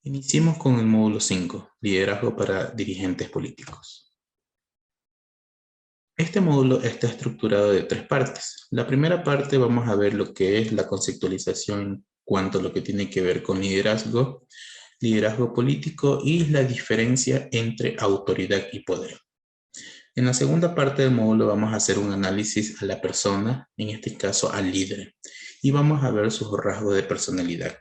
Iniciemos con el módulo 5, liderazgo para dirigentes políticos. Este módulo está estructurado de 3 partes. La primera parte vamos a ver lo que es la conceptualización en cuanto a lo que tiene que ver con liderazgo político y la diferencia entre autoridad y poder. En la segunda parte del módulo vamos a hacer un análisis a la persona, en este caso al líder, y vamos a ver sus rasgos de personalidad.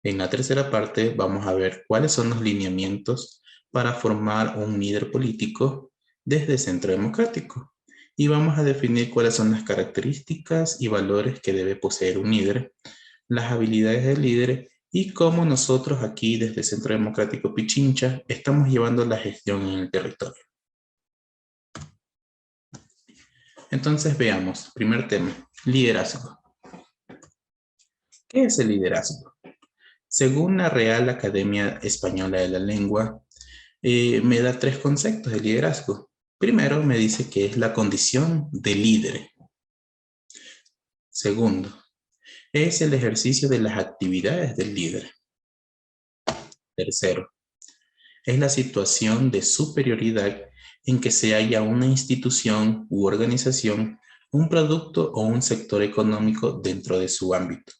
En la tercera parte vamos a ver cuáles son los lineamientos para formar un líder político desde el Centro Democrático. Y vamos a definir cuáles son las características y valores que debe poseer un líder, las habilidades del líder y cómo nosotros aquí desde el Centro Democrático Pichincha estamos llevando la gestión en el territorio. Entonces veamos, primer tema, liderazgo. ¿Qué es el liderazgo? Según la Real Academia Española de la Lengua, me da 3 conceptos de liderazgo. Primero, me dice que es la condición de líder. Segundo, es el ejercicio de las actividades del líder. Tercero, es la situación de superioridad en que se halla una institución u organización, un producto o un sector económico dentro de su ámbito.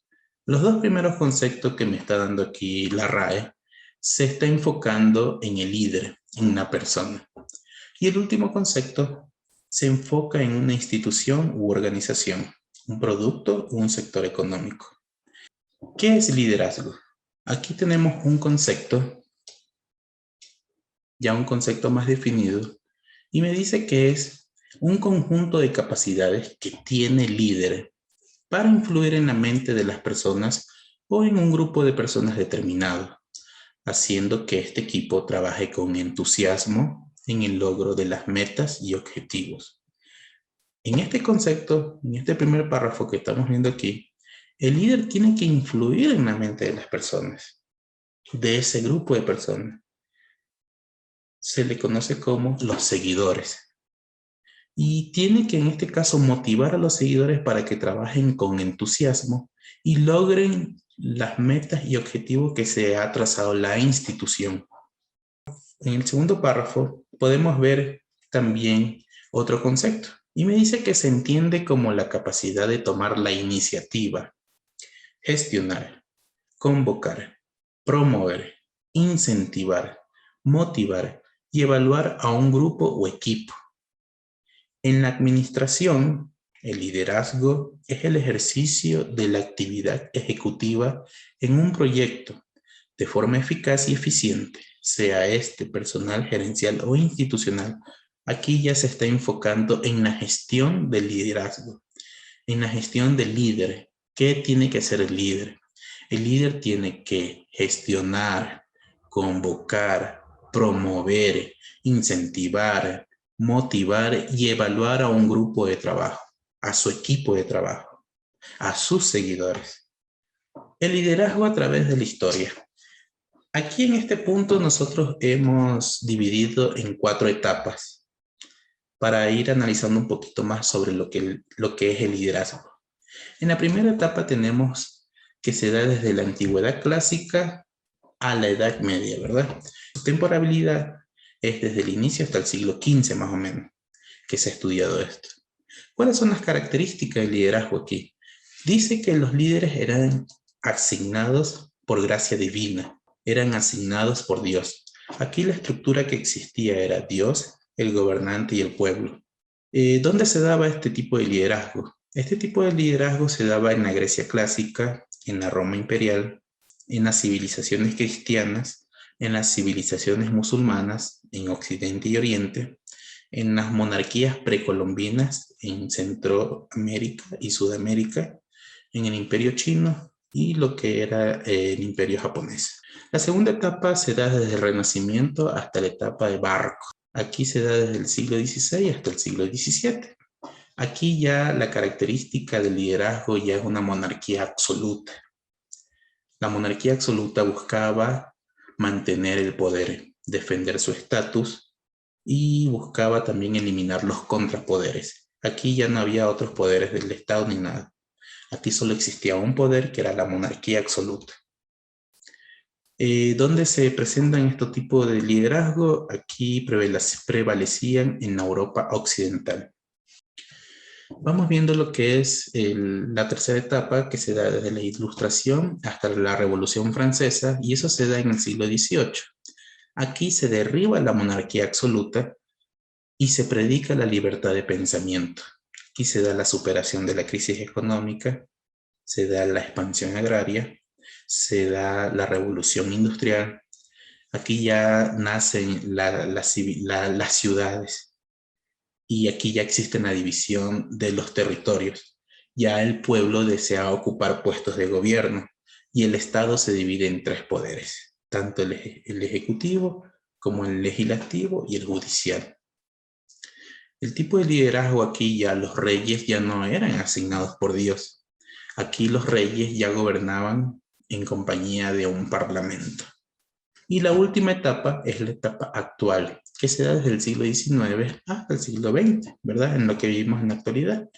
Los 2 primeros conceptos que me está dando aquí la RAE se está enfocando en el líder, en una persona. Y el último concepto se enfoca en una institución u organización, un producto o un sector económico. ¿Qué es liderazgo? Aquí tenemos un concepto, ya un concepto más definido, y me dice que es un conjunto de capacidades que tiene el líder para influir en la mente de las personas o en un grupo de personas determinado, haciendo que este equipo trabaje con entusiasmo en el logro de las metas y objetivos. En este concepto, en este primer párrafo que estamos viendo aquí, el líder tiene que influir en la mente de las personas, de ese grupo de personas. Se le conoce como los seguidores. Y tiene que en este caso motivar a los seguidores para que trabajen con entusiasmo y logren las metas y objetivos que se ha trazado la institución. En el segundo párrafo podemos ver también otro concepto y me dice que se entiende como la capacidad de tomar la iniciativa, gestionar, convocar, promover, incentivar, motivar y evaluar a un grupo o equipo. En la administración, el liderazgo es el ejercicio de la actividad ejecutiva en un proyecto de forma eficaz y eficiente, sea este personal, gerencial o institucional. Aquí ya se está enfocando en la gestión del liderazgo, en la gestión del líder. ¿Qué tiene que hacer el líder? El líder tiene que gestionar, convocar, promover, incentivar, motivar y evaluar a un grupo de trabajo, a su equipo de trabajo, a sus seguidores. El liderazgo a través de la historia. Aquí en este punto nosotros hemos dividido en 4 etapas para ir analizando un poquito más sobre lo que es el liderazgo. En la primera etapa tenemos que se da desde la antigüedad clásica a la Edad Media, ¿verdad? Su temporalidad es desde el inicio hasta el siglo XV más o menos, que se ha estudiado esto. ¿Cuáles son las características del liderazgo aquí? Dice que los líderes eran asignados por gracia divina, eran asignados por Dios. Aquí la estructura que existía era Dios, el gobernante y el pueblo. ¿Dónde se daba este tipo de liderazgo? Este tipo de liderazgo se daba en la Grecia clásica, en la Roma imperial, en las civilizaciones cristianas, en las civilizaciones musulmanas, en Occidente y Oriente, en las monarquías precolombinas en Centroamérica y Sudamérica, en el Imperio Chino y lo que era el Imperio Japonés. La segunda etapa se da desde el Renacimiento hasta la etapa de Barroco. Aquí se da desde el siglo XVI hasta el siglo XVII. Aquí ya la característica del liderazgo ya es una monarquía absoluta. La monarquía absoluta buscaba mantener el poder, defender su estatus y buscaba también eliminar los contrapoderes. Aquí ya no había otros poderes del Estado ni nada. Aquí solo existía un poder que era la monarquía absoluta. ¿Dónde se presentan estos tipos de liderazgo? Aquí prevalecían en Europa occidental. Vamos viendo lo que es la tercera etapa, que se da desde la Ilustración hasta la Revolución Francesa, y eso se da en el siglo XVIII. Aquí se derriba la monarquía absoluta y se predica la libertad de pensamiento. Aquí se da la superación de la crisis económica, se da la expansión agraria, se da la revolución industrial. Aquí ya nacen las ciudades y aquí ya existe una división de los territorios. Ya el pueblo desea ocupar puestos de gobierno y el Estado se divide en tres poderes, tanto el ejecutivo como el legislativo y el judicial. El tipo de liderazgo aquí ya los reyes ya no eran asignados por Dios. Aquí los reyes ya gobernaban en compañía de un parlamento. Y la última etapa es la etapa actual, que se da desde el siglo XIX hasta el siglo XX, ¿verdad? En lo que vivimos en la actualidad.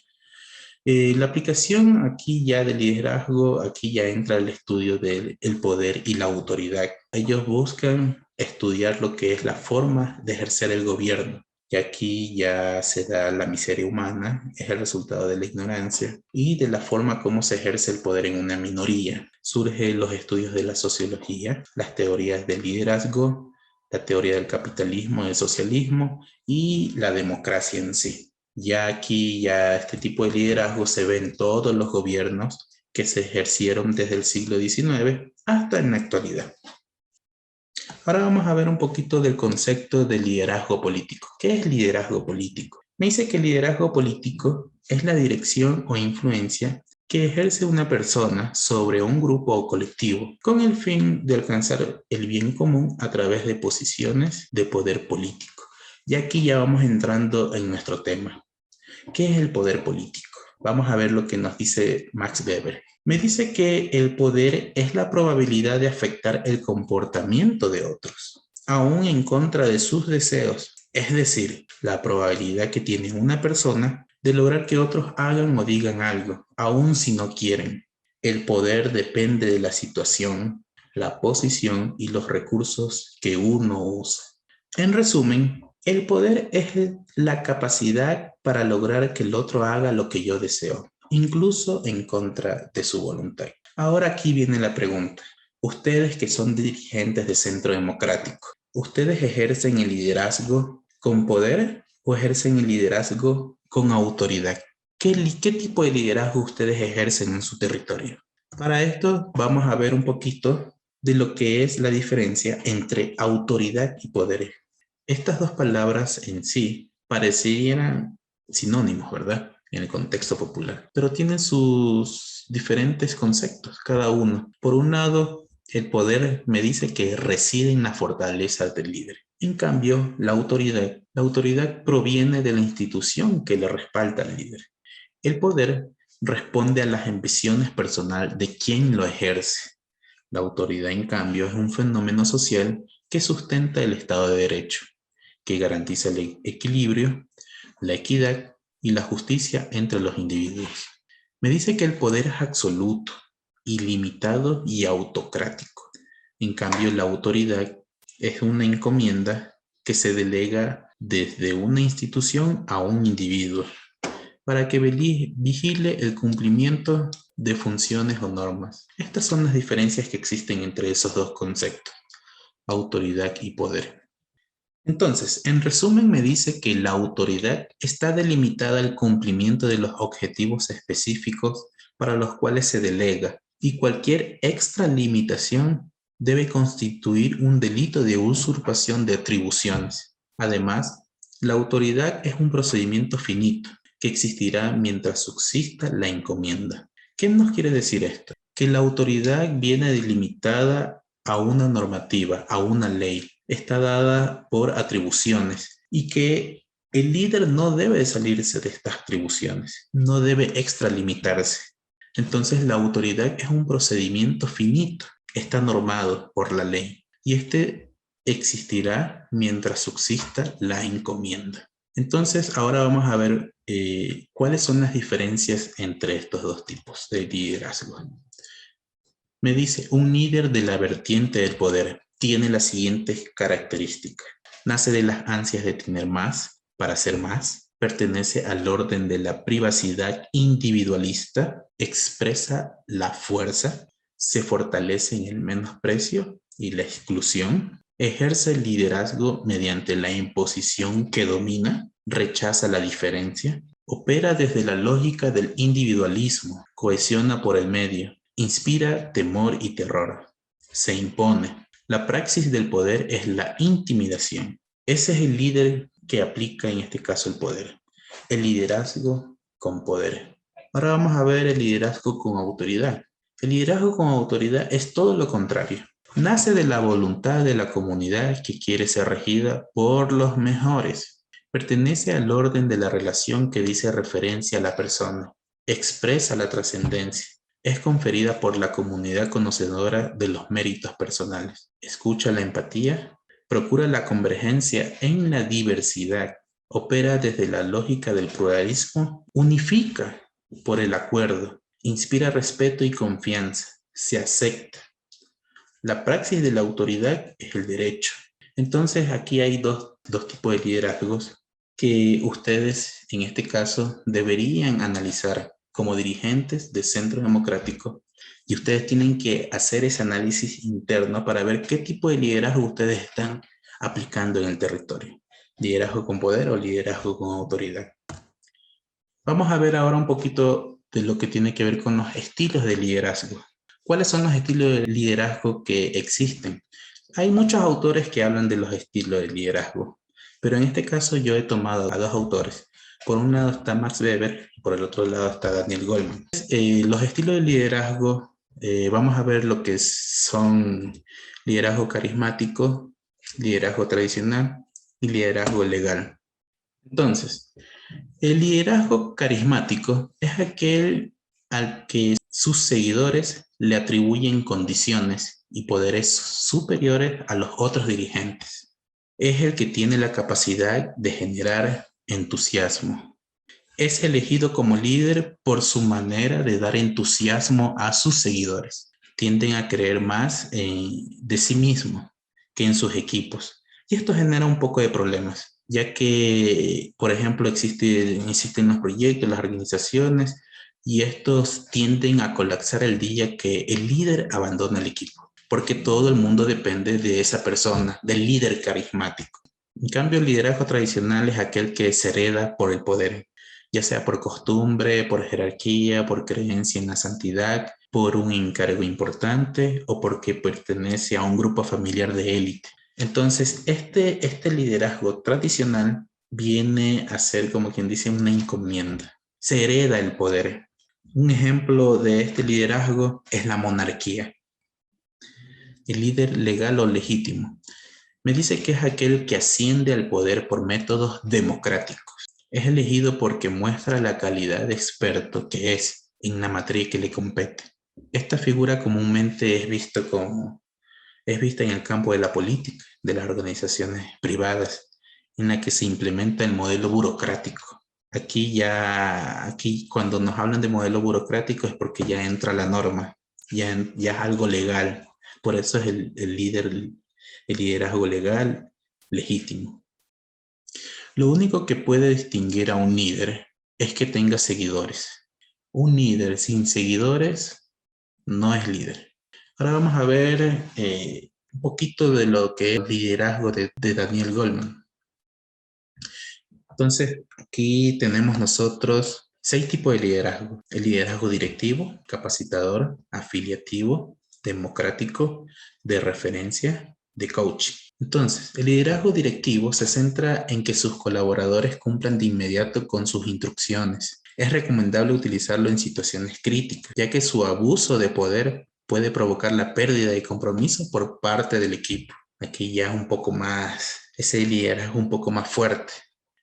La aplicación aquí ya del liderazgo, aquí ya entra el estudio del poder y la autoridad. Ellos buscan estudiar lo que es la forma de ejercer el gobierno. Y aquí ya se da la miseria humana, es el resultado de la ignorancia y de la forma como se ejerce el poder en una minoría. Surgen los estudios de la sociología, las teorías del liderazgo, la teoría del capitalismo, del socialismo y la democracia en sí. Ya aquí, ya este tipo de liderazgo se ve en todos los gobiernos que se ejercieron desde el siglo XIX hasta en la actualidad. Ahora vamos a ver un poquito del concepto de liderazgo político. ¿Qué es liderazgo político? Me dice que el liderazgo político es la dirección o influencia que ejerce una persona sobre un grupo o colectivo con el fin de alcanzar el bien común a través de posiciones de poder político. Y aquí ya vamos entrando en nuestro tema. ¿Qué es el poder político? Vamos a ver lo que nos dice Max Weber. Me dice que el poder es la probabilidad de afectar el comportamiento de otros, aún en contra de sus deseos. Es decir, la probabilidad que tiene una persona de lograr que otros hagan o digan algo, aun si no quieren. El poder depende de la situación, la posición y los recursos que uno usa. En resumen, el poder es la capacidad para lograr que el otro haga lo que yo deseo, incluso en contra de su voluntad. Ahora aquí viene la pregunta. Ustedes que son dirigentes de Centro Democrático, ¿ustedes ejercen el liderazgo con poder o ejercen el liderazgo con autoridad? ¿Qué tipo de liderazgo ustedes ejercen en su territorio? Para esto vamos a ver un poquito de lo que es la diferencia entre autoridad y poder. Estas dos palabras en sí parecieran sinónimos, ¿verdad? En el contexto popular, pero tienen sus diferentes conceptos, cada uno. Por un lado, el poder me dice que reside en la fortaleza del líder. En cambio, la autoridad proviene de la institución que le respalda al líder. El poder responde a las ambiciones personales de quien lo ejerce. La autoridad, en cambio, es un fenómeno social que sustenta el Estado de Derecho, que garantiza el equilibrio, la equidad y la justicia entre los individuos. Me dice que el poder es absoluto, ilimitado y autocrático. En cambio, la autoridad es una encomienda que se delega desde una institución a un individuo para que vigile el cumplimiento de funciones o normas. Estas son las diferencias que existen entre esos dos conceptos, autoridad y poder. Entonces, en resumen, me dice que la autoridad está delimitada al cumplimiento de los objetivos específicos para los cuales se delega y cualquier extralimitación debe constituir un delito de usurpación de atribuciones. Además, la autoridad es un procedimiento finito que existirá mientras subsista la encomienda. ¿Qué nos quiere decir esto? Que la autoridad viene delimitada a una normativa, a una ley, está dada por atribuciones y que el líder no debe salirse de estas atribuciones, no debe extralimitarse. Entonces la autoridad es un procedimiento finito, está normado por la ley y este existirá mientras subsista la encomienda. Entonces ahora vamos a ver cuáles son las diferencias entre estos dos tipos de liderazgo. Me dice, un líder de la vertiente del poder tiene las siguientes características. Nace de las ansias de tener más para hacer más. Pertenece al orden de la privacidad individualista. Expresa la fuerza. Se fortalece en el menosprecio y la exclusión. Ejerce el liderazgo mediante la imposición que domina. Rechaza la diferencia. Opera desde la lógica del individualismo. Cohesiona por el medio. Inspira temor y terror. Se impone. La praxis del poder es la intimidación. Ese es el líder que aplica en este caso el poder. El liderazgo con poder. Ahora vamos a ver el liderazgo con autoridad. El liderazgo con autoridad es todo lo contrario. Nace de la voluntad de la comunidad que quiere ser regida por los mejores. Pertenece al orden de la relación que dice referencia a la persona. Expresa la trascendencia. Es conferida por la comunidad conocedora de los méritos personales. Escucha la empatía, procura la convergencia en la diversidad, opera desde la lógica del pluralismo, unifica por el acuerdo, inspira respeto y confianza, se acepta. La praxis de la autoridad es el derecho. Entonces aquí hay dos tipos de liderazgos que ustedes en este caso deberían analizar como dirigentes de Centro Democrático, y ustedes tienen que hacer ese análisis interno para ver qué tipo de liderazgo ustedes están aplicando en el territorio. ¿Liderazgo con poder o liderazgo con autoridad? Vamos a ver ahora un poquito de lo que tiene que ver con los estilos de liderazgo. ¿Cuáles son los estilos de liderazgo que existen? Hay muchos autores que hablan de los estilos de liderazgo, pero en este caso yo he tomado a dos autores. Por un lado está Max Weber y por el otro lado está Daniel Goleman. Los estilos de liderazgo, vamos a ver lo que son liderazgo carismático, liderazgo tradicional y liderazgo legal. Entonces, el liderazgo carismático es aquel al que sus seguidores le atribuyen condiciones y poderes superiores a los otros dirigentes. Es el que tiene la capacidad de generar entusiasmo. Es elegido como líder por su manera de dar entusiasmo a sus seguidores. Tienden a creer más de sí mismo que en sus equipos. Y esto genera un poco de problemas, ya que, por ejemplo, existen los proyectos, las organizaciones, y estos tienden a colapsar el día que el líder abandona el equipo, porque todo el mundo depende de esa persona, del líder carismático. En cambio, el liderazgo tradicional es aquel que se hereda por el poder, ya sea por costumbre, por jerarquía, por creencia en la santidad, por un encargo importante o porque pertenece a un grupo familiar de élite. Entonces, este liderazgo tradicional viene a ser, como quien dice, una encomienda. Se hereda el poder. Un ejemplo de este liderazgo es la monarquía. El líder legal o legítimo. Me dice que es aquel que asciende al poder por métodos democráticos. Es elegido porque muestra la calidad de experto que es en la materia que le compete. Esta figura comúnmente es vista en el campo de la política, de las organizaciones privadas, en la que se implementa el modelo burocrático. Aquí cuando nos hablan de modelo burocrático es porque ya entra la norma, ya es algo legal. Por eso es el liderazgo legal legítimo. Lo único que puede distinguir a un líder es que tenga seguidores. Un líder sin seguidores no es líder. Ahora vamos a ver un poquito de lo que es el liderazgo de Daniel Goleman. Entonces, aquí tenemos nosotros 6 tipos de liderazgo. El liderazgo directivo, capacitador, afiliativo, democrático, de referencia, de coaching. Entonces, el liderazgo directivo se centra en que sus colaboradores cumplan de inmediato con sus instrucciones. Es recomendable utilizarlo en situaciones críticas, ya que su abuso de poder puede provocar la pérdida de compromiso por parte del equipo. Aquí ya es un poco más, ese liderazgo un poco más fuerte.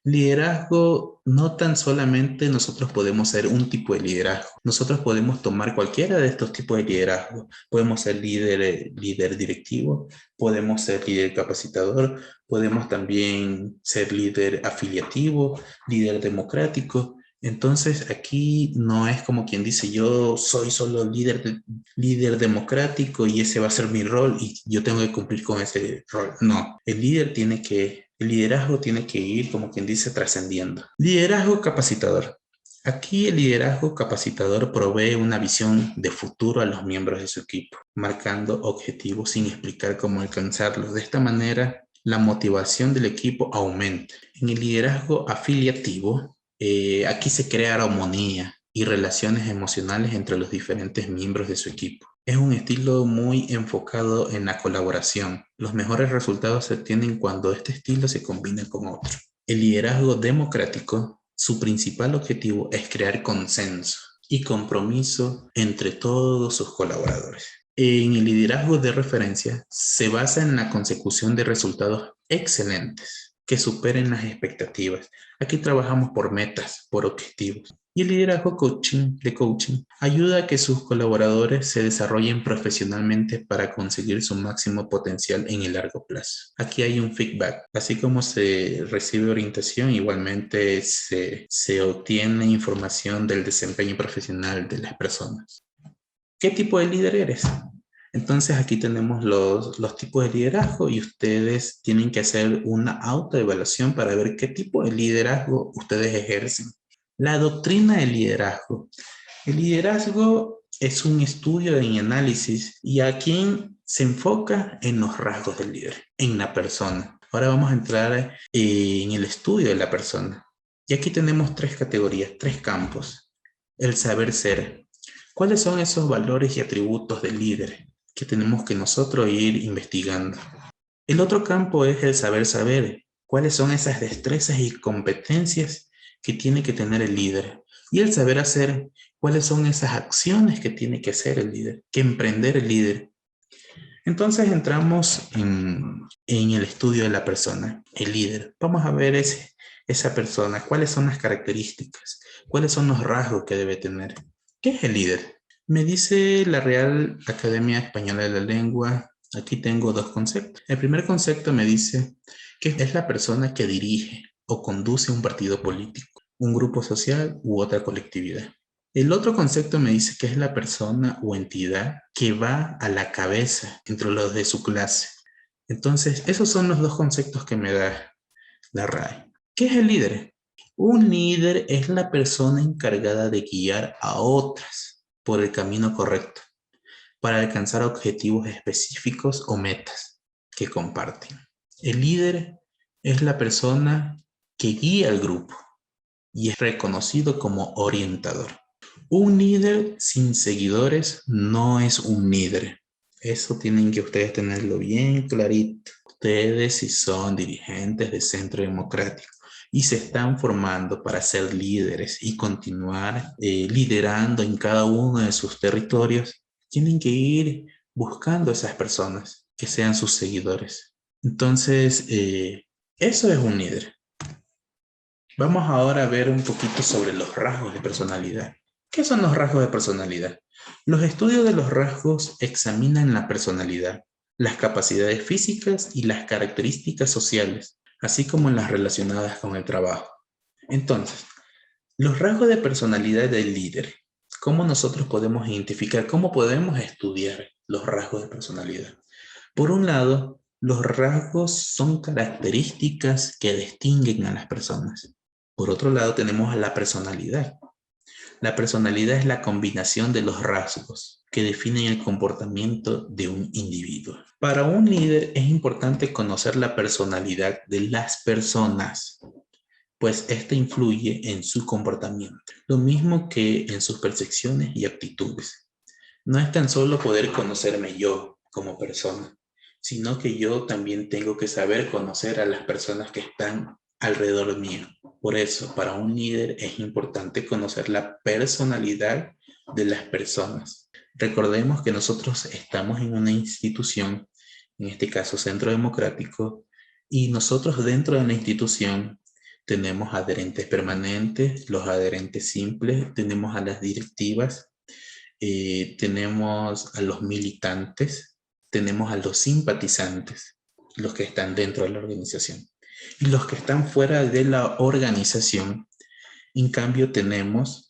Liderazgo, no tan solamente nosotros podemos ser un tipo de liderazgo, nosotros podemos tomar cualquiera de estos tipos de liderazgo. Podemos ser líder directivo, podemos ser líder capacitador, podemos también ser líder afiliativo, líder democrático, Entonces aquí no es como quien dice yo soy solo líder democrático y ese va a ser mi rol y yo tengo que cumplir con ese rol. No, el liderazgo tiene que ir como quien dice trascendiendo. Liderazgo capacitador. Aquí el liderazgo capacitador provee una visión de futuro a los miembros de su equipo, marcando objetivos sin explicar cómo alcanzarlos. De esta manera, la motivación del equipo aumenta. En el liderazgo afiliativo, aquí se crea armonía y relaciones emocionales entre los diferentes miembros de su equipo. Es un estilo muy enfocado en la colaboración. Los mejores resultados se obtienen cuando este estilo se combina con otro. El liderazgo democrático, su principal objetivo es crear consenso y compromiso entre todos sus colaboradores. En el liderazgo de referencia se basa en la consecución de resultados excelentes que superen las expectativas. Aquí trabajamos por metas, por objetivos. Y el liderazgo de coaching ayuda a que sus colaboradores se desarrollen profesionalmente para conseguir su máximo potencial en el largo plazo. Aquí hay un feedback. Así como se recibe orientación, igualmente se obtiene información del desempeño profesional de las personas. ¿Qué tipo de líder eres? Entonces aquí tenemos los tipos de liderazgo y ustedes tienen que hacer una autoevaluación para ver qué tipo de liderazgo ustedes ejercen. La doctrina del liderazgo. El liderazgo es un estudio y análisis y aquí se enfoca en los rasgos del líder, en la persona. Ahora vamos a entrar en el estudio de la persona. Y aquí tenemos tres categorías, tres campos. El saber ser. ¿Cuáles son esos valores y atributos del líder que tenemos que nosotros ir investigando? El otro campo es el saber saber. ¿Cuáles son esas destrezas y competencias que tiene que tener el líder? Y el saber hacer. ¿Cuáles son esas acciones que tiene que hacer el líder, que emprender el líder? Entonces entramos en el estudio de la persona, el líder. Vamos a ver esa persona, cuáles son las características, cuáles son los rasgos que debe tener. ¿Qué es el líder? Me dice la Real Academia Española de la Lengua, aquí tengo dos conceptos. El primer concepto me dice que es la persona que dirige o conduce un partido político, un grupo social u otra colectividad. El otro concepto me dice que es la persona o entidad que va a la cabeza entre los de su clase. Entonces, esos son los dos conceptos que me da la RAE. ¿Qué es el líder? Un líder es la persona encargada de guiar a otras por el camino correcto para alcanzar objetivos específicos o metas que comparten. El líder es la persona que guía al grupo y es reconocido como orientador. Un líder sin seguidores no es un líder. Eso tienen que ustedes tenerlo bien clarito. Ustedes si son dirigentes de Centro Democrático y se están formando para ser líderes y continuar liderando en cada uno de sus territorios, tienen que ir buscando a esas personas que sean sus seguidores. Entonces, eso es un líder. Vamos ahora a ver un poquito sobre los rasgos de personalidad. ¿Qué son los rasgos de personalidad? Los estudios de los rasgos examinan la personalidad, las capacidades físicas y las características sociales, así como las relacionadas con el trabajo. Entonces, los rasgos de personalidad del líder. ¿Cómo nosotros podemos identificar, cómo podemos estudiar los rasgos de personalidad? Por un lado, los rasgos son características que distinguen a las personas. Por otro lado, tenemos a la personalidad. La personalidad es la combinación de los rasgos que definen el comportamiento de un individuo. Para un líder es importante conocer la personalidad de las personas, pues esta influye en su comportamiento, lo mismo que en sus percepciones y actitudes. No es tan solo poder conocerme yo como persona, sino que yo también tengo que saber conocer a las personas que están alrededor mío. Por eso, para un líder es importante conocer la personalidad de las personas. Recordemos que nosotros estamos en una institución, en este caso Centro Democrático, y nosotros dentro de la institución tenemos adherentes permanentes, los adherentes simples, tenemos a las directivas, tenemos a los militantes, tenemos a los simpatizantes, los que están dentro de la organización. Y los que están fuera de la organización, En cambio, tenemos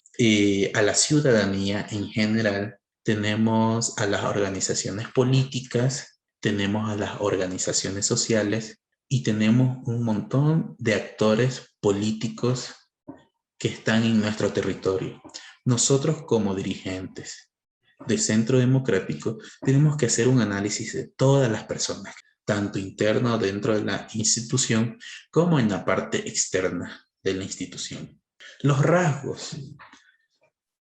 a la ciudadanía en general, tenemos a las organizaciones políticas, tenemos a las organizaciones sociales y tenemos un montón de actores políticos que están en nuestro territorio. Nosotros como dirigentes de Centro Democrático tenemos que hacer un análisis de todas las personas, tanto interno dentro de la institución como en la parte externa de la institución. Los rasgos,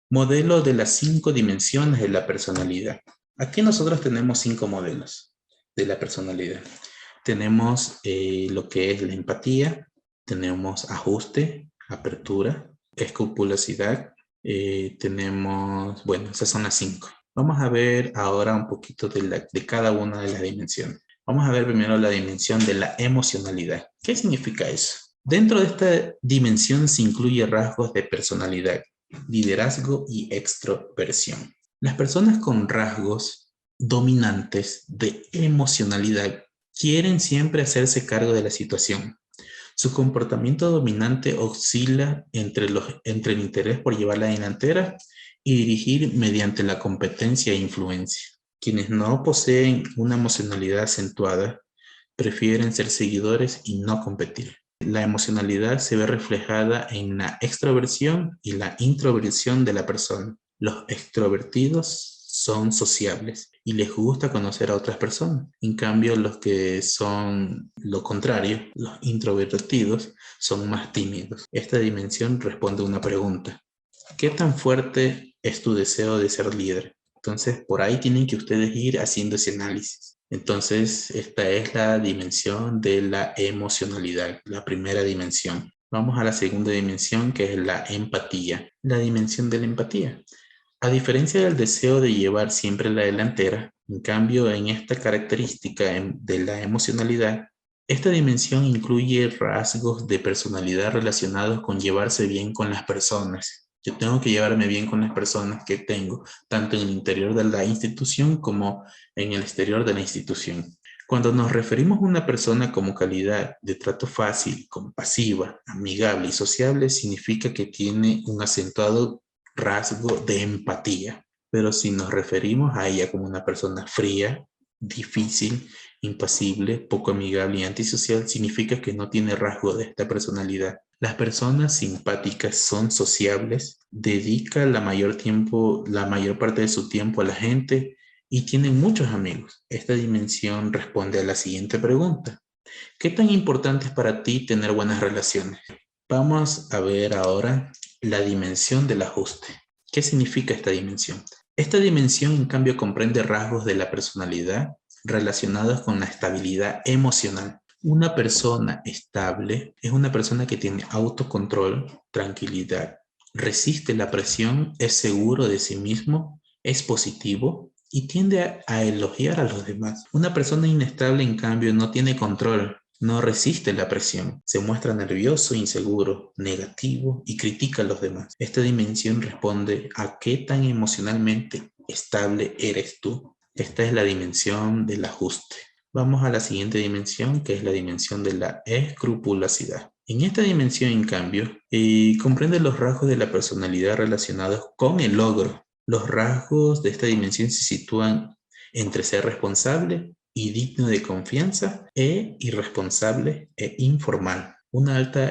modelo de las 5 dimensiones de la personalidad. Aquí nosotros tenemos 5 modelos de la personalidad. Tenemos lo que es la empatía, tenemos ajuste, apertura, escrupulosidad, tenemos, bueno, esas son las 5. Vamos a ver ahora un poquito de cada una de las dimensiones. Vamos a ver primero la dimensión de la emocionalidad. ¿Qué significa eso? Dentro de esta dimensión se incluye rasgos de personalidad, liderazgo y extroversión. Las personas con rasgos dominantes de emocionalidad quieren siempre hacerse cargo de la situación. Su comportamiento dominante oscila entre el interés por llevar la delantera y dirigir mediante la competencia e influencia. Quienes no poseen una emocionalidad acentuada prefieren ser seguidores y no competir. La emocionalidad se ve reflejada en la extroversión y la introversión de la persona. Los extrovertidos son sociables y les gusta conocer a otras personas. En cambio, los que son lo contrario, los introvertidos, son más tímidos. Esta dimensión responde a una pregunta. ¿Qué tan fuerte es tu deseo de ser líder? Entonces, por ahí tienen que ustedes ir haciendo ese análisis. Entonces, esta es la dimensión de la emocionalidad, la primera dimensión. Vamos a la segunda dimensión, que es la empatía. La dimensión de la empatía. A diferencia del deseo de llevar siempre la delantera, en cambio, en esta característica de la emocionalidad, esta dimensión incluye rasgos de personalidad relacionados con llevarse bien con las personas. Yo tengo que llevarme bien con las personas que tengo, tanto en el interior de la institución como en el exterior de la institución. Cuando nos referimos a una persona como calidad de trato fácil, compasiva, amigable y sociable, significa que tiene un acentuado rasgo de empatía. Pero si nos referimos a ella como una persona fría, difícil, impasible, poco amigable y antisocial, significa que no tiene rasgo de esta personalidad. Las personas simpáticas son sociables, dedican la mayor parte de su tiempo a la gente y tienen muchos amigos. Esta dimensión responde a la siguiente pregunta. ¿Qué tan importante es para ti tener buenas relaciones? Vamos a ver ahora la dimensión del ajuste. ¿Qué significa esta dimensión? Esta dimensión, en cambio, comprende rasgos de la personalidad relacionados con la estabilidad emocional. Una persona estable es una persona que tiene autocontrol, tranquilidad, resiste la presión, es seguro de sí mismo, es positivo y tiende a elogiar a los demás. Una persona inestable, en cambio, no tiene control, no resiste la presión, se muestra nervioso, inseguro, negativo y critica a los demás. Esta dimensión responde a qué tan emocionalmente estable eres tú. Esta es la dimensión del ajuste. Vamos a la siguiente dimensión, que es la dimensión de la escrupulosidad. En esta dimensión, en cambio, comprende los rasgos de la personalidad relacionados con el logro. Los rasgos de esta dimensión se sitúan entre ser responsable y digno de confianza e irresponsable e informal. Una alta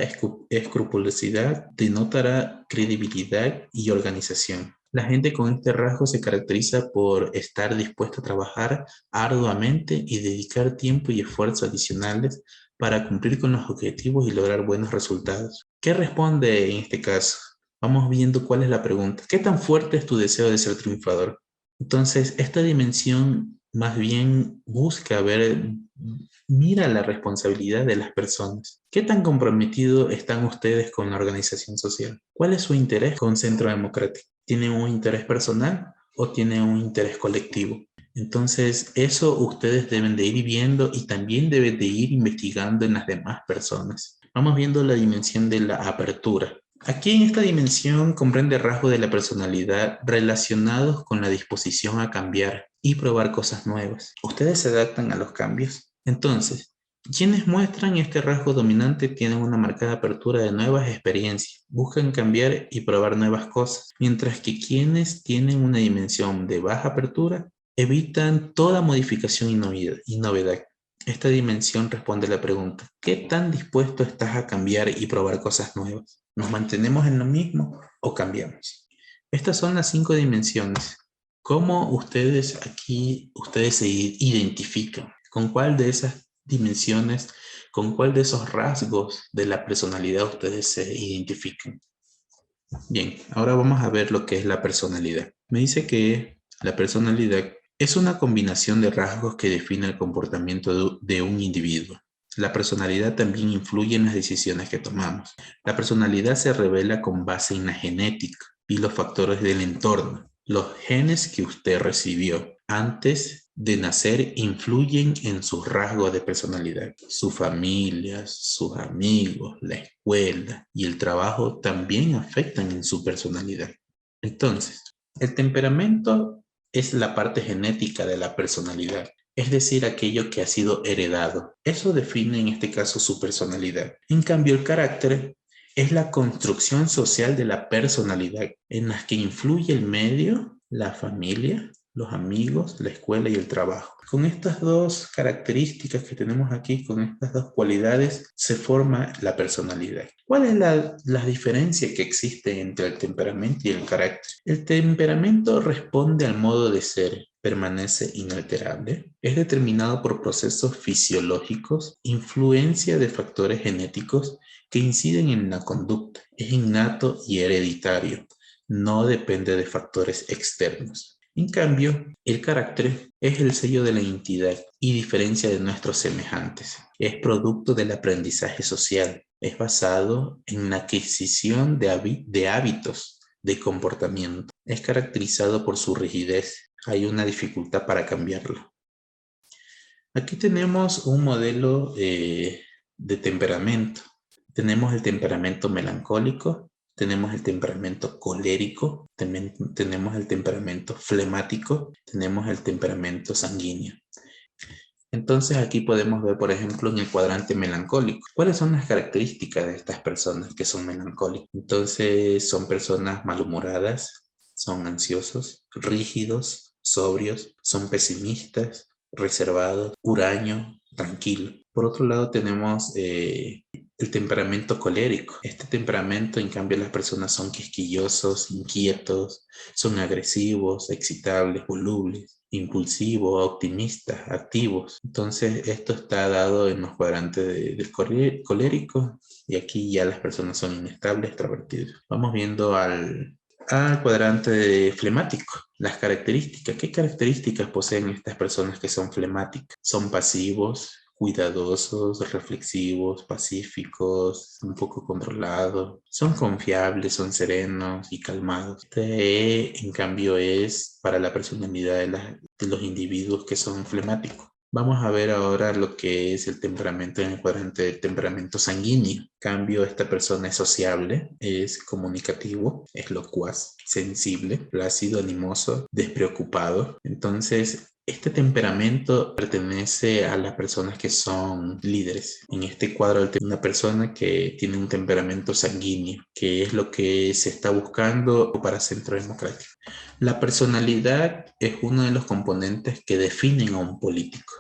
escrupulosidad denotará credibilidad y organización. La gente con este rasgo se caracteriza por estar dispuesta a trabajar arduamente y dedicar tiempo y esfuerzo adicionales para cumplir con los objetivos y lograr buenos resultados. ¿Qué responde en este caso? Vamos viendo cuál es la pregunta. ¿Qué tan fuerte es tu deseo de ser triunfador? Entonces, esta dimensión más bien busca ver, mira la responsabilidad de las personas. ¿Qué tan comprometidos están ustedes con la organización social? ¿Cuál es su interés con Centro Democrático? ¿Tienen un interés personal o tienen un interés colectivo? Entonces, eso ustedes deben de ir viendo y también deben de ir investigando en las demás personas. Vamos viendo la dimensión de la apertura. Aquí en esta dimensión comprende rasgos de la personalidad relacionados con la disposición a cambiar y probar cosas nuevas. ¿Ustedes se adaptan a los cambios? Entonces, Quienes muestran este rasgo dominante tienen una marcada apertura de nuevas experiencias, buscan cambiar y probar nuevas cosas, mientras que quienes tienen una dimensión de baja apertura evitan toda modificación y novedad. Esta dimensión responde a la pregunta: ¿qué tan dispuesto estás a cambiar y probar cosas nuevas? ¿Nos mantenemos en lo mismo o cambiamos? Estas son las 5 dimensiones. ¿Cómo ustedes se identifican? ¿Con cuál de esas dimensiones, con cuál de esos rasgos de la personalidad ustedes se identifican? Bien, ahora vamos a ver lo que es la personalidad. Me dice que la personalidad es una combinación de rasgos que define el comportamiento de un individuo. La personalidad también influye en las decisiones que tomamos. La personalidad se revela con base en la genética y los factores del entorno. Los genes que usted recibió antes de nacer influyen en sus rasgos de personalidad. Su familia, sus amigos, la escuela y el trabajo también afectan en su personalidad. Entonces, el temperamento es la parte genética de la personalidad, es decir, aquello que ha sido heredado. Eso define en este caso su personalidad. En cambio, el carácter es la construcción social de la personalidad en las que influye el medio, la familia, los amigos, la escuela y el trabajo. Con estas dos características que tenemos aquí, con estas dos cualidades, se forma la personalidad. ¿Cuál es la diferencia que existe entre el temperamento y el carácter? El temperamento responde al modo de ser, permanece inalterable, es determinado por procesos fisiológicos, influencia de factores genéticos que inciden en la conducta, es innato y hereditario, no depende de factores externos. En cambio, el carácter es el sello de la identidad y diferencia de nuestros semejantes. Es producto del aprendizaje social. Es basado en la adquisición de hábitos de comportamiento. Es caracterizado por su rigidez. Hay una dificultad para cambiarlo. Aquí tenemos un modelo de temperamento. Tenemos el temperamento melancólico, tenemos el temperamento colérico, tenemos el temperamento flemático, tenemos el temperamento sanguíneo. Entonces aquí podemos ver, por ejemplo, en el cuadrante melancólico, cuáles son las características de estas personas que son melancólicas. Entonces son personas malhumoradas, son ansiosos, rígidos, sobrios, son pesimistas, reservados, huraños, tranquilos. Por otro lado tenemos el temperamento colérico. Este temperamento, en cambio, las personas son quisquillosos, inquietos, son agresivos, excitables, volubles, impulsivos, optimistas, activos. Entonces, esto está dado en los cuadrantes del colérico y aquí ya las personas son inestables, extrovertidos. Vamos viendo al cuadrante flemático. Las características. ¿Qué características poseen estas personas que son flemáticas? Son pasivos, cuidadosos, reflexivos, pacíficos, un poco controlados, son confiables, son serenos y calmados. Este, en cambio, es para la personalidad de los individuos que son flemáticos. Vamos a ver ahora lo que es el temperamento en el cuadrante del temperamento sanguíneo. En cambio, esta persona es sociable, es comunicativo, es locuaz, sensible, plácido, animoso, despreocupado. Entonces, este temperamento pertenece a las personas que son líderes. En este cuadro, una persona que tiene un temperamento sanguíneo, que es lo que se está buscando para Centro Democrático. La personalidad es uno de los componentes que definen a un político.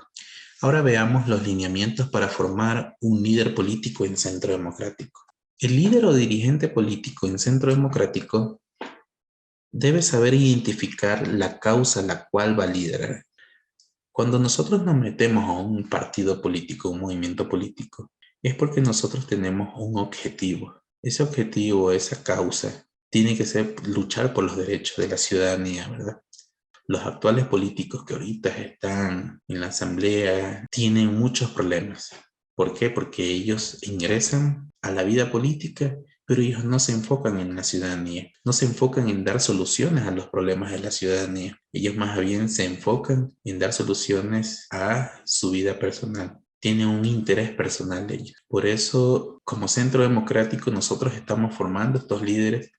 Ahora veamos los lineamientos para formar un líder político en Centro Democrático. El líder o dirigente político en Centro Democrático debe saber identificar la causa a la cual va a liderar. Cuando nosotros nos metemos a un partido político, un movimiento político, es porque nosotros tenemos un objetivo. Ese objetivo, esa causa, tiene que ser luchar por los derechos de la ciudadanía, ¿verdad? Los actuales políticos que ahorita están en la asamblea tienen muchos problemas. ¿Por qué? Porque ellos ingresan a la vida política, pero ellos no se enfocan en la ciudadanía, no se enfocan en dar soluciones a los problemas de la ciudadanía. Ellos más bien se enfocan en dar soluciones a su vida personal. Tienen un interés personal de ellos. Por eso, como Centro Democrático, nosotros estamos formando estos líderes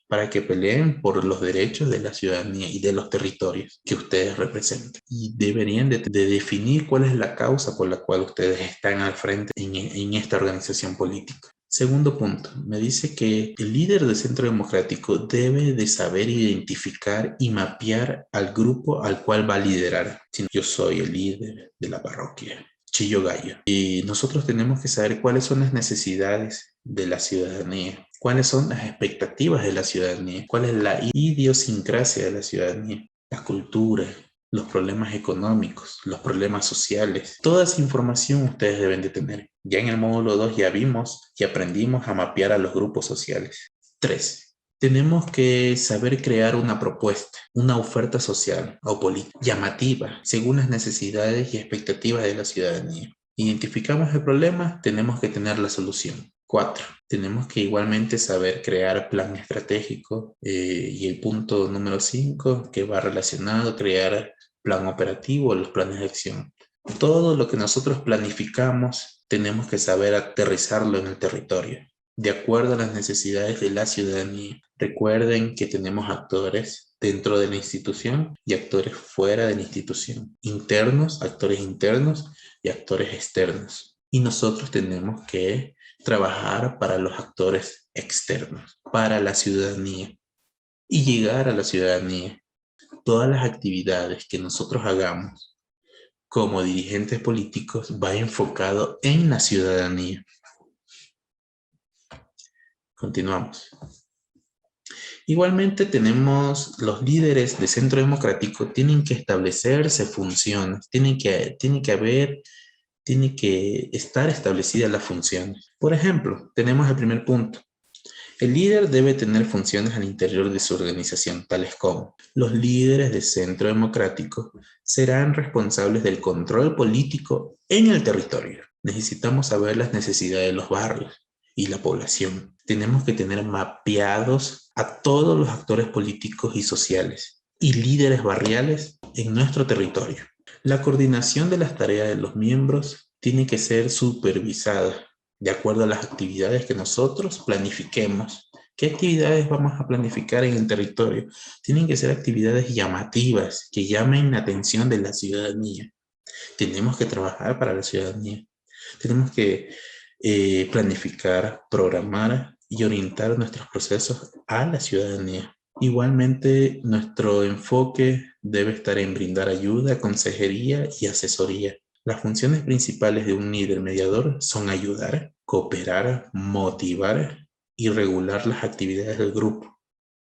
para que peleen por los derechos de la ciudadanía y de los territorios que ustedes representan. Y deberían de definir cuál es la causa por la cual ustedes están al frente en esta organización política. Segundo punto, me dice que el líder del Centro Democrático debe de saber identificar y mapear al grupo al cual va a liderar. Si yo soy el líder de la parroquia Chillo Gallo, y nosotros tenemos que saber cuáles son las necesidades de la ciudadanía, cuáles son las expectativas de la ciudadanía, cuál es la idiosincrasia de la ciudadanía, la cultura, los problemas económicos, los problemas sociales. Toda esa información ustedes deben de tener. Ya en el módulo 2 ya vimos y aprendimos a mapear a los grupos sociales. 3. Tenemos que saber crear una propuesta, una oferta social o política llamativa según las necesidades y expectativas de la ciudadanía. Identificamos el problema, tenemos que tener la solución. 4. Tenemos que igualmente saber crear plan estratégico y el punto número 5 que va relacionado, crear plan operativo, los planes de acción. Todo lo que nosotros planificamos tenemos que saber aterrizarlo en el territorio, de acuerdo a las necesidades de la ciudadanía. Recuerden que tenemos actores dentro de la institución y actores fuera de la institución. Internos, actores internos y actores externos. Y nosotros tenemos que trabajar para los actores externos, para la ciudadanía y llegar a la ciudadanía. Todas las actividades que nosotros hagamos como dirigentes políticos va enfocado en la ciudadanía. Continuamos. Igualmente tenemos los líderes de Centro Democrático, tienen que establecerse funciones, tiene que estar establecidas las funciones. Por ejemplo, tenemos el primer punto. El líder debe tener funciones al interior de su organización, tales como: los líderes de Centro Democrático serán responsables del control político en el territorio. Necesitamos saber las necesidades de los barrios y la población. Tenemos que tener mapeados a todos los actores políticos y sociales y líderes barriales en nuestro territorio. La coordinación de las tareas de los miembros tiene que ser supervisada de acuerdo a las actividades que nosotros planifiquemos. ¿Qué actividades vamos a planificar en el territorio? Tienen que ser actividades llamativas, que llamen la atención de la ciudadanía. Tenemos que trabajar para la ciudadanía. Tenemos que planificar, programar y orientar nuestros procesos a la ciudadanía. Igualmente, nuestro enfoque debe estar en brindar ayuda, consejería y asesoría. Las funciones principales de un líder mediador son ayudar, cooperar, motivar y regular las actividades del grupo.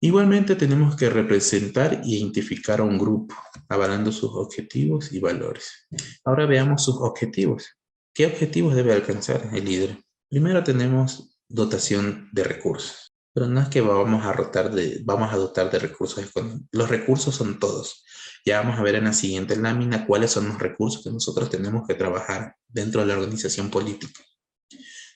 Igualmente tenemos que representar e identificar a un grupo, avalando sus objetivos y valores. Ahora veamos sus objetivos. ¿Qué objetivos debe alcanzar el líder? Primero tenemos dotación de recursos, pero no es que vamos a dotar de recursos económicos. Los recursos son todos. Ya vamos a ver en la siguiente lámina cuáles son los recursos que nosotros tenemos que trabajar dentro de la organización política.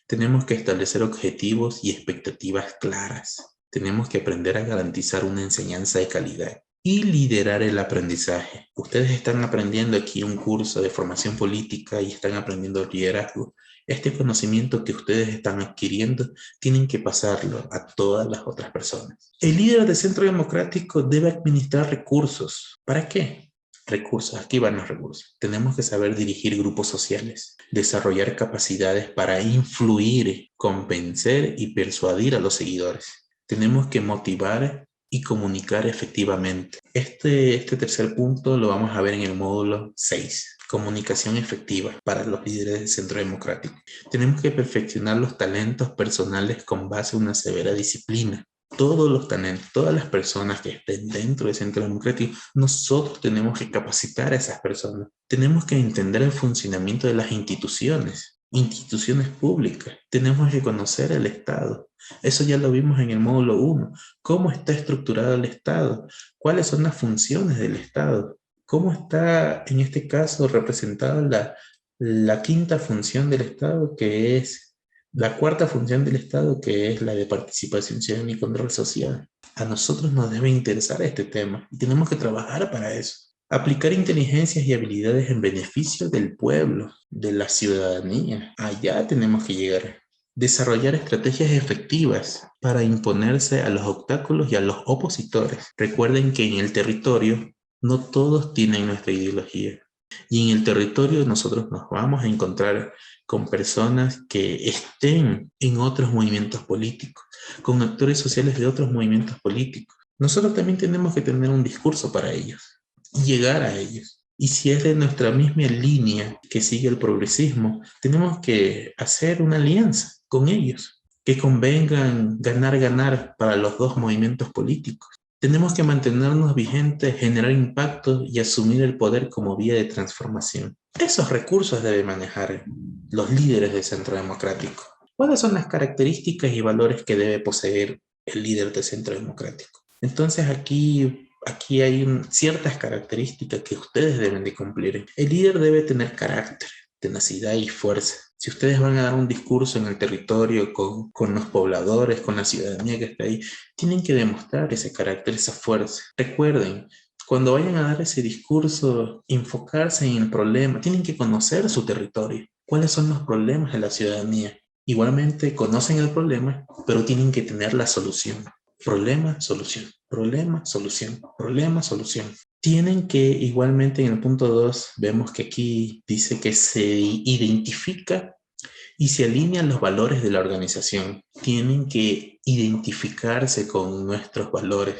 Tenemos que establecer objetivos y expectativas claras. Tenemos que aprender a garantizar una enseñanza de calidad y liderar el aprendizaje. Ustedes están aprendiendo aquí un curso de formación política y están aprendiendo liderazgo. Este conocimiento que ustedes están adquiriendo tienen que pasarlo a todas las otras personas. El líder de Centro Democrático debe administrar recursos. ¿Para qué? Recursos, aquí van los recursos. Tenemos que saber dirigir grupos sociales, desarrollar capacidades para influir, convencer y persuadir a los seguidores. Tenemos que motivar y comunicar efectivamente. Este tercer punto lo vamos a ver en el módulo 6. Comunicación efectiva para los líderes del Centro Democrático. Tenemos que perfeccionar los talentos personales con base en una severa disciplina. Todos los talentos, todas las personas que estén dentro del Centro Democrático, nosotros tenemos que capacitar a esas personas. Tenemos que entender el funcionamiento de las instituciones públicas. Tenemos que conocer el Estado. Eso ya lo vimos en el módulo 1. ¿Cómo está estructurado el Estado? ¿Cuáles son las funciones del Estado? ¿Cómo está, en este caso, representada la quinta función del Estado, que es la cuarta función del Estado, que es la de participación ciudadana y control social? A nosotros nos debe interesar este tema y tenemos que trabajar para eso. Aplicar inteligencias y habilidades en beneficio del pueblo, de la ciudadanía. Allá tenemos que llegar. desarrollar estrategias efectivas para imponerse a los obstáculos y a los opositores. Recuerden que en el territorio no todos tienen nuestra ideología. Y en el territorio nosotros nos vamos a encontrar con personas que estén en otros movimientos políticos, con actores sociales de otros movimientos políticos. Nosotros también tenemos que tener un discurso para ellos y llegar a ellos. Y si es de nuestra misma línea que sigue el progresismo, tenemos que hacer una alianza con ellos, que convengan ganar para los dos movimientos políticos. Tenemos que mantenernos vigentes, generar impacto y asumir el poder como vía de transformación. Esos recursos deben manejar los líderes del Centro Democrático. ¿Cuáles son las características y valores que debe poseer el líder del Centro Democrático? Entonces aquí hay ciertas características que ustedes deben de cumplir. El líder debe tener carácter, tenacidad y fuerza. Si ustedes van a dar un discurso en el territorio con los pobladores, con la ciudadanía que está ahí, tienen que demostrar ese carácter, esa fuerza. Recuerden, cuando vayan a dar ese discurso, enfocarse en el problema, tienen que conocer su territorio. ¿Cuáles son los problemas de la ciudadanía? Igualmente conocen el problema, pero tienen que tener la solución. Problema, solución. Problema, solución. Problema, solución. Tienen que, igualmente en el punto 2, vemos que aquí dice que se identifica y se alinean los valores de la organización. Tienen que identificarse con nuestros valores.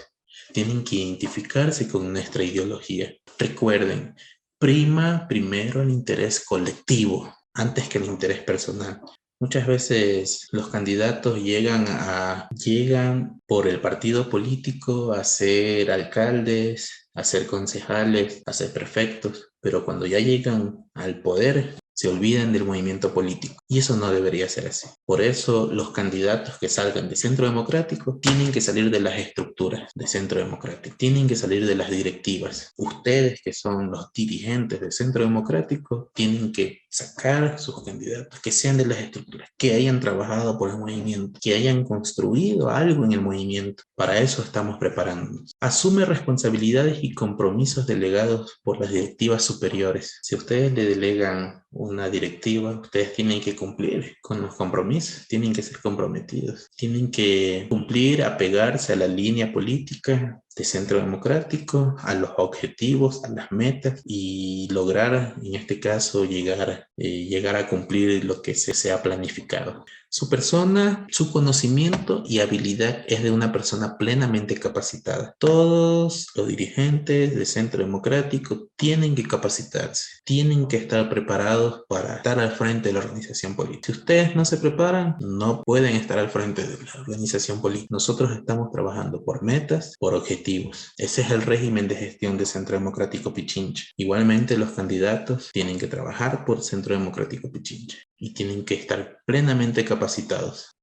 Tienen que identificarse con nuestra ideología. Recuerden, prima primero el interés colectivo antes que el interés personal. Muchas veces los candidatos llegan por el partido político a ser alcaldes, a ser concejales, a ser prefectos, pero cuando ya llegan al poder, se olvidan del movimiento político. Y eso no debería ser así. Por eso los candidatos que salgan de Centro Democrático tienen que salir de las estructuras de Centro Democrático, tienen que salir de las directivas. Ustedes que son los dirigentes de Centro Democrático tienen que sacar sus candidatos, que sean de las estructuras, que hayan trabajado por el movimiento, que hayan construido algo en el movimiento. Para eso estamos preparándonos. Asume responsabilidades y compromisos delegados por las directivas superiores. Si ustedes le delegan una directiva, ustedes tienen que cumplir con los compromisos, tienen que ser comprometidos, tienen que cumplir, apegarse a la línea política de Centro Democrático, a los objetivos, a las metas y lograr, en este caso, llegar a cumplir lo que se ha planificado. Su persona, su conocimiento y habilidad es de una persona plenamente capacitada. Todos los dirigentes del Centro Democrático tienen que capacitarse, tienen que estar preparados para estar al frente de la organización política. Si ustedes no se preparan, no pueden estar al frente de la organización política. Nosotros estamos trabajando por metas, por objetivos. Ese es el régimen de gestión del Centro Democrático Pichincha. Igualmente, los candidatos tienen que trabajar por Centro Democrático Pichincha y tienen que estar plenamente capacitados.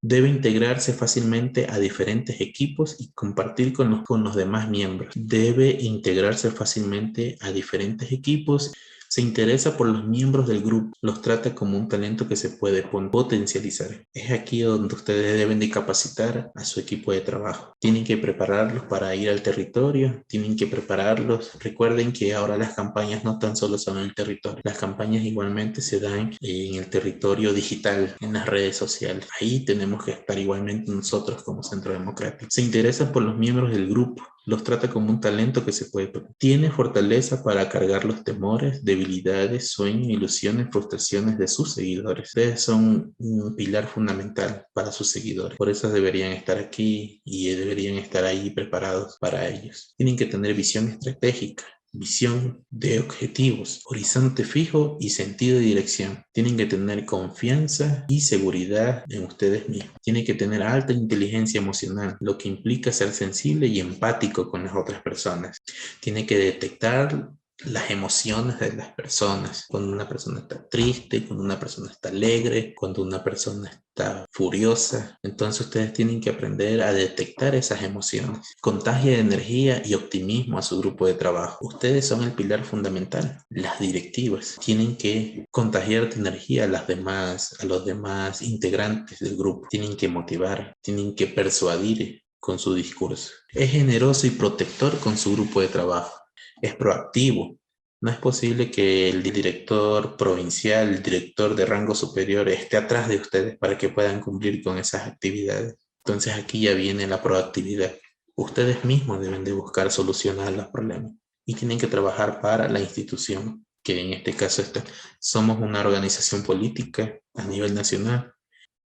Debe integrarse fácilmente a diferentes equipos y compartir con los demás miembros. Debe integrarse fácilmente a diferentes equipos. Se interesa por los miembros del grupo, los trata como un talento que se puede potencializar. Es aquí donde ustedes deben de capacitar a su equipo de trabajo. Tienen que prepararlos para ir al territorio, tienen que prepararlos. Recuerden que ahora las campañas no tan solo son en el territorio, las campañas igualmente se dan en el territorio digital, en las redes sociales. Ahí tenemos que estar igualmente nosotros como Centro Democrático. Se interesa por los miembros del grupo, los trata como un talento que se puede. Tiene fortaleza para cargar los temores, debilidades, sueños, ilusiones, frustraciones de sus seguidores. Ustedes son un pilar fundamental para sus seguidores. Por eso deberían estar aquí y deberían estar ahí preparados para ellos. Tienen que tener visión estratégica, visión de objetivos, horizonte fijo y sentido de dirección. Tienen que tener confianza y seguridad en ustedes mismos. Tienen que tener alta inteligencia emocional, lo que implica ser sensible y empático con las otras personas. Tienen que detectar las emociones de las personas, cuando una persona está triste, cuando una persona está alegre, cuando una persona está furiosa. Entonces ustedes tienen que aprender a detectar esas emociones. Contagia de energía y optimismo a su grupo de trabajo. Ustedes son el pilar fundamental. Las directivas tienen que contagiar de energía a los demás integrantes del grupo. Tienen que motivar, tienen que persuadir con su discurso. Es generoso y protector con su grupo de trabajo. Es proactivo, No es posible que el director provincial, el director de rango superior esté atrás de ustedes para que puedan cumplir con esas actividades. Entonces aquí ya viene la proactividad. Ustedes mismos deben de buscar solucionar los problemas y tienen que trabajar para la institución, que en este caso somos una organización política a nivel nacional.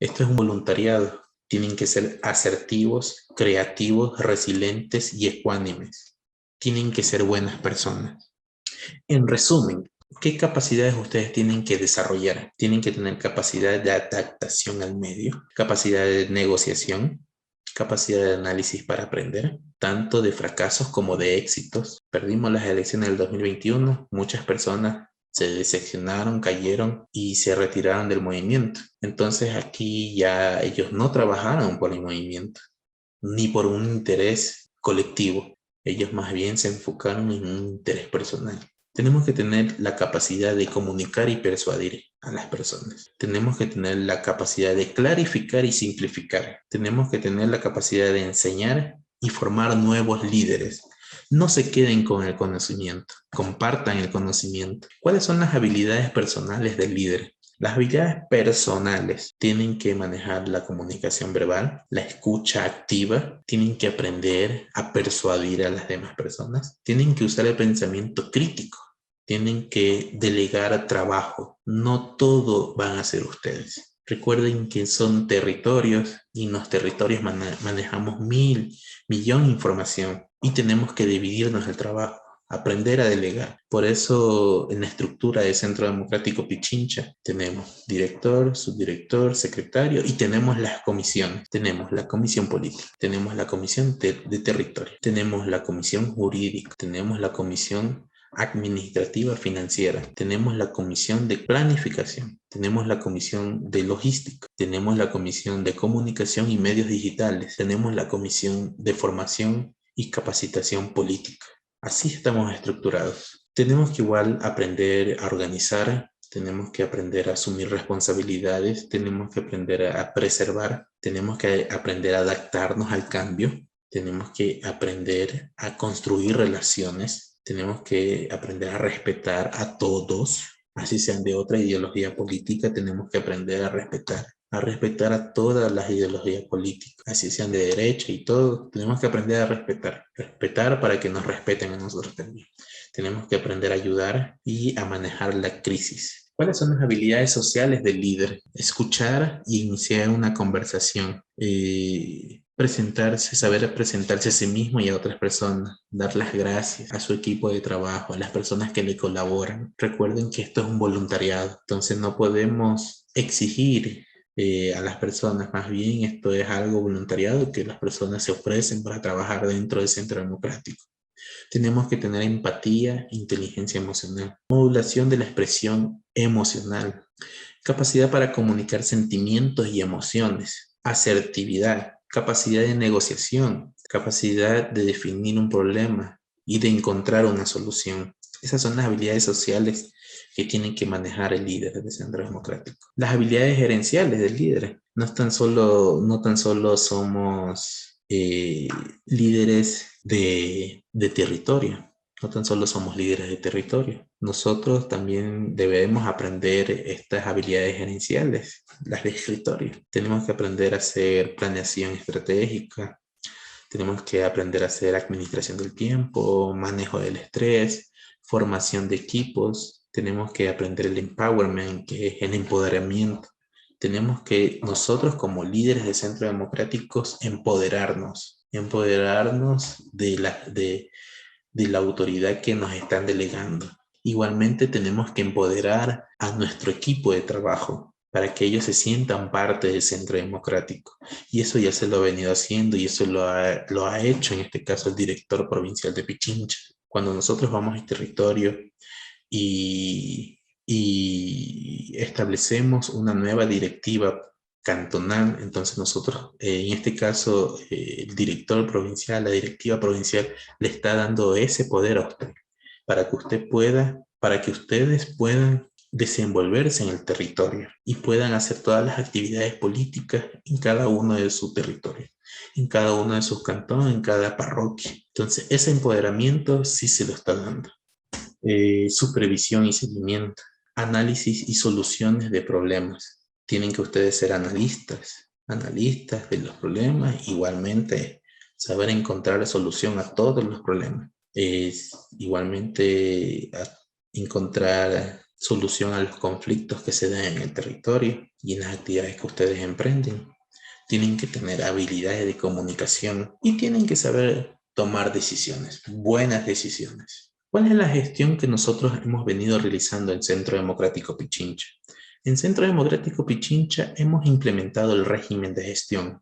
Esto es un voluntariado. Tienen que ser asertivos, creativos, resilientes y ecuánimes. Tienen que ser buenas personas. En resumen, ¿qué capacidades ustedes tienen que desarrollar? Tienen que tener capacidad de adaptación al medio, capacidad de negociación, capacidad de análisis para aprender, tanto de fracasos como de éxitos. Perdimos las elecciones del 2021, muchas personas se decepcionaron, cayeron y se retiraron del movimiento. Entonces aquí ya ellos no trabajaron por el movimiento, ni por un interés colectivo. Ellos más bien se enfocaron en un interés personal. Tenemos que tener la capacidad de comunicar y persuadir a las personas. Tenemos que tener la capacidad de clarificar y simplificar. Tenemos que tener la capacidad de enseñar y formar nuevos líderes. No se queden con el conocimiento, compartan el conocimiento. ¿Cuáles son las habilidades personales del líder? Las habilidades personales tienen que manejar la comunicación verbal, la escucha activa, tienen que aprender a persuadir a las demás personas, tienen que usar el pensamiento crítico, tienen que delegar trabajo. No todo van a ser ustedes. Recuerden que son territorios y en los territorios manejamos millón de información y tenemos que dividirnos el trabajo, aprender a delegar. Por eso en la estructura del Centro Democrático Pichincha tenemos director, subdirector, secretario y tenemos las comisiones. Tenemos la comisión política, tenemos la comisión de territorio, tenemos la comisión jurídica, tenemos la comisión administrativa financiera, tenemos la comisión de planificación, tenemos la comisión de logística, tenemos la comisión de comunicación y medios digitales, tenemos la comisión de formación y capacitación política. Así estamos estructurados. Tenemos que igual aprender a organizar, tenemos que aprender a asumir responsabilidades, tenemos que aprender a preservar, tenemos que aprender a adaptarnos al cambio, tenemos que aprender a construir relaciones, tenemos que aprender a respetar a todos, así sean de otra ideología política, tenemos que aprender a respetar a todas las ideologías políticas, así sean de derecha y todo, tenemos que aprender a respetar para que nos respeten a nosotros también. Tenemos que aprender a ayudar y a manejar la crisis. ¿Cuáles son las habilidades sociales del líder? Escuchar y iniciar una conversación. Presentarse, saber presentarse a sí mismo y a otras personas, dar las gracias a su equipo de trabajo, a las personas que le colaboran. Recuerden que esto es un voluntariado, entonces no podemos exigir a las personas, más bien esto es algo voluntariado que las personas se ofrecen para trabajar dentro del Centro Democrático. Tenemos que tener empatía, inteligencia emocional, modulación de la expresión emocional, capacidad para comunicar sentimientos y emociones, asertividad, capacidad de negociación, capacidad de definir un problema y de encontrar una solución. Esas son las habilidades sociales que tienen que manejar el líder del Centro Democrático. Las habilidades gerenciales del líder no tan solo somos líderes de territorio, no tan solo somos líderes de territorio. Nosotros también debemos aprender estas habilidades gerenciales, las de escritorio. Tenemos que aprender a hacer planeación estratégica, tenemos que aprender a hacer administración del tiempo, manejo del estrés, formación de equipos. Tenemos que aprender el empowerment, que es el empoderamiento. Tenemos que nosotros como líderes de centros democráticos empoderarnos de la autoridad que nos están delegando. Igualmente tenemos que empoderar a nuestro equipo de trabajo para que ellos se sientan parte del centro democrático. Y eso ya se lo ha venido haciendo y eso lo ha hecho en este caso el director provincial de Pichincha. Cuando nosotros vamos al territorio y establecemos una nueva directiva cantonal, entonces nosotros, en este caso, el director provincial, la directiva provincial, le está dando ese poder a usted para que ustedes puedan desenvolverse en el territorio y puedan hacer todas las actividades políticas en cada uno de su territorio, en cada uno de sus cantones, en cada parroquia. Entonces, ese empoderamiento sí se lo está dando. supervisión y seguimiento, análisis y soluciones de problemas. Tienen que ustedes ser analistas de los problemas, igualmente saber encontrar solución a todos los problemas. Igualmente encontrar solución a los conflictos que se dan en el territorio y en las actividades que ustedes emprenden. Tienen que tener habilidades de comunicación y tienen que saber tomar decisiones, buenas decisiones. ¿Cuál es la gestión que nosotros hemos venido realizando en Centro Democrático Pichincha? En Centro Democrático Pichincha hemos implementado el régimen de gestión,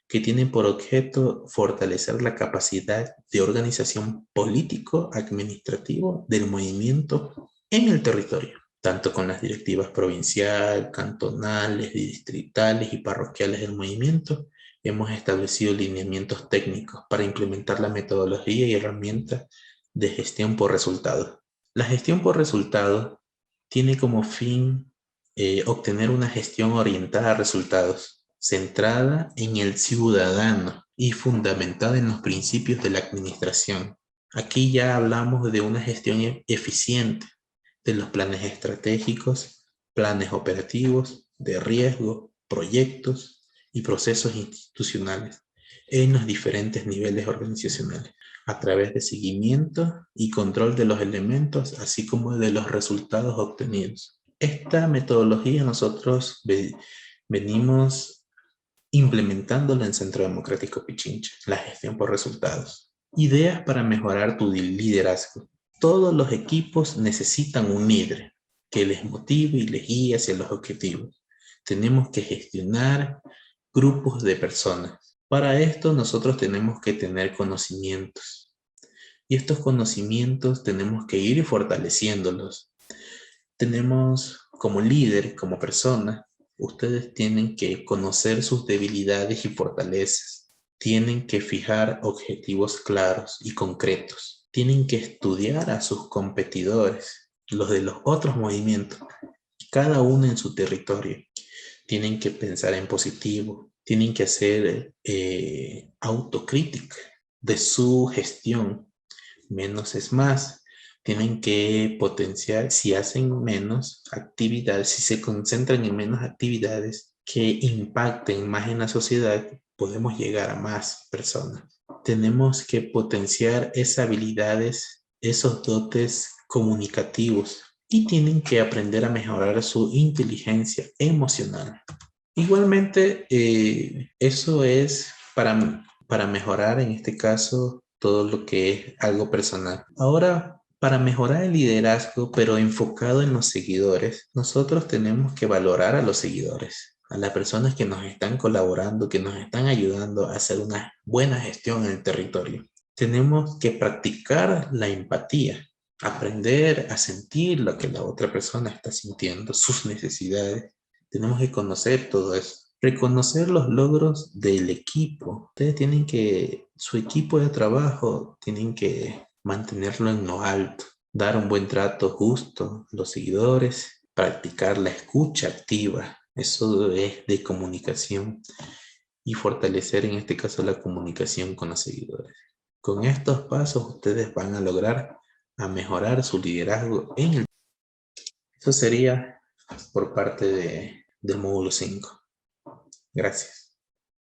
que tiene por objeto fortalecer la capacidad de organización político-administrativo del movimiento en el territorio, tanto con las directivas provincial, cantonales, distritales y parroquiales del movimiento. Hemos establecido lineamientos técnicos para implementar la metodología y herramientas de gestión por resultados. La gestión por resultados tiene como fin obtener una gestión orientada a resultados, centrada en el ciudadano y fundamentada en los principios de la administración. Aquí ya hablamos de una gestión eficiente de los planes estratégicos, planes operativos, de riesgo, proyectos y procesos institucionales en los diferentes niveles organizacionales, a través de seguimiento y control de los elementos, así como de los resultados obtenidos. Esta metodología nosotros venimos implementándola en Centro Democrático Pichincha, la gestión por resultados. Ideas para mejorar tu liderazgo. Todos los equipos necesitan un líder que les motive y les guíe hacia los objetivos. Tenemos que gestionar grupos de personas. Para esto nosotros tenemos que tener conocimientos. Y estos conocimientos tenemos que ir fortaleciéndolos. Tenemos como líder, como persona, ustedes tienen que conocer sus debilidades y fortalezas. Tienen que fijar objetivos claros y concretos. Tienen que estudiar a sus competidores, los de los otros movimientos, cada uno en su territorio. Tienen que pensar en positivo. Tienen que hacer autocrítica de su gestión. Menos es más. Tienen que potenciar, si hacen menos actividades, si se concentran en menos actividades que impacten más en la sociedad, podemos llegar a más personas. Tenemos que potenciar esas habilidades, esos dotes comunicativos y tienen que aprender a mejorar su inteligencia emocional. Igualmente, eso es para mejorar en este caso todo lo que es algo personal. Ahora, para mejorar el liderazgo, pero enfocado en los seguidores, nosotros tenemos que valorar a los seguidores, a las personas que nos están colaborando, que nos están ayudando a hacer una buena gestión en el territorio. Tenemos que practicar la empatía, aprender a sentir lo que la otra persona está sintiendo, sus necesidades. Tenemos que conocer todo eso. Reconocer los logros del equipo. Ustedes tienen que, su equipo de trabajo, tienen que mantenerlo en lo alto, dar un buen trato justo a los seguidores, practicar la escucha activa. Eso es de comunicación y fortalecer en este caso la comunicación con los seguidores. Con estos pasos ustedes van a lograr a mejorar su liderazgo en el... Eso sería por parte del módulo 5. Gracias.